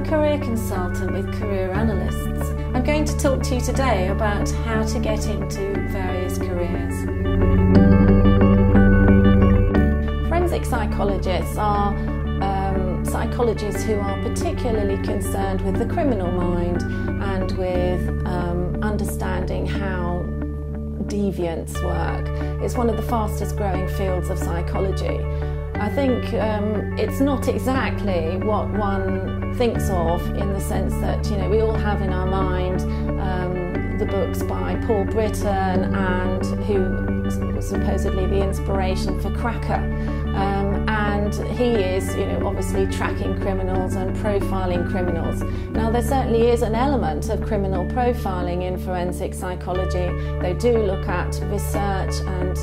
career consultant with career analysts. I'm going to talk to you today about how to get into various careers. Forensic psychologists are psychologists who are particularly concerned with the criminal mind and with understanding how deviants work. It's one of the fastest growing fields of psychology. I think it's not exactly what one thinks of, in the sense that, you know, we all have in our mind the books by Paul Britton, and who was supposedly the inspiration for Cracker. And he is, you know, obviously tracking criminals and profiling criminals. Now, there certainly is an element of criminal profiling in forensic psychology. They do look at research and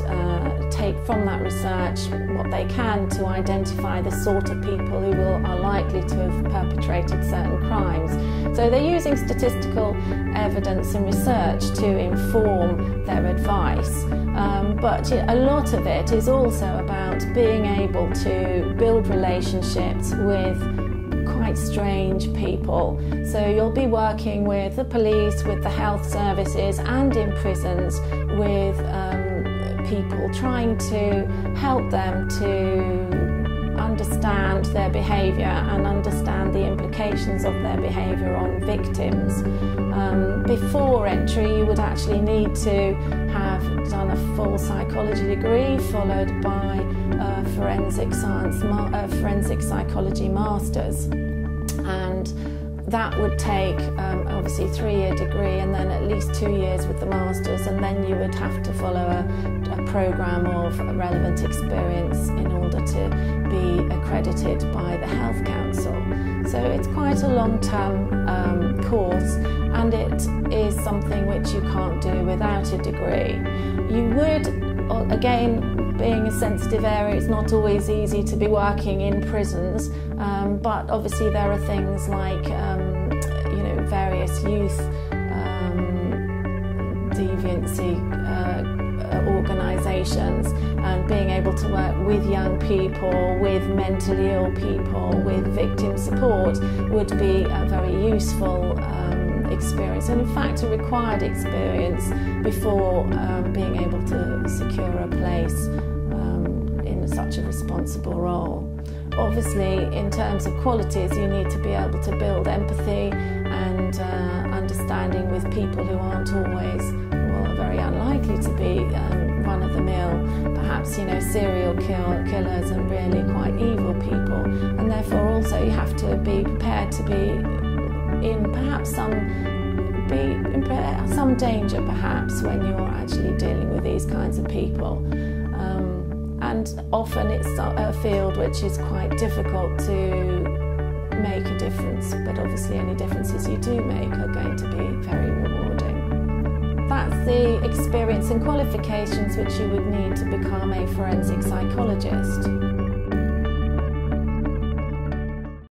take from that research what they can to identify the sort of people who are likely to have perpetrated certain crimes. So they're using statistical evidence and research to inform their advice. But a lot of it is also about being able to build relationships with quite strange people. So you'll be working with the police, with the health services, and in prisons with people, trying to help them to understand their behaviour and understand the implications of their behaviour on victims. Before entry, you would actually need to have done a full psychology degree, followed by a forensic psychology masters, and that would take obviously a 3-year degree and then at least 2 years with the masters, and then you would have to follow a programme of relevant experience in order to be accredited by the Health Council. So it's quite a long-term course, and it is something which you can't do without a degree. You would, again, being a sensitive area, it's not always easy to be working in prisons, but obviously there are things like you know, various youth deviancy organisations, and being able to work with young people, with mentally ill people, with victim support would be a very useful experience, and in fact a required experience before being able to secure a place in such a responsible role. Obviously, in terms of qualities, you need to be able to build empathy and understanding with people who aren't always, well, very unlikely to be run-of-the-mill, perhaps, you know, serial killers and really quite evil people. And therefore also you have to be prepared to be in perhaps some danger, perhaps, when you're actually dealing with these kinds of people. And often it's a field which is quite difficult to make a difference, but obviously any differences you do make are going to be very rewarding. That's the experience and qualifications which you would need to become a forensic psychologist.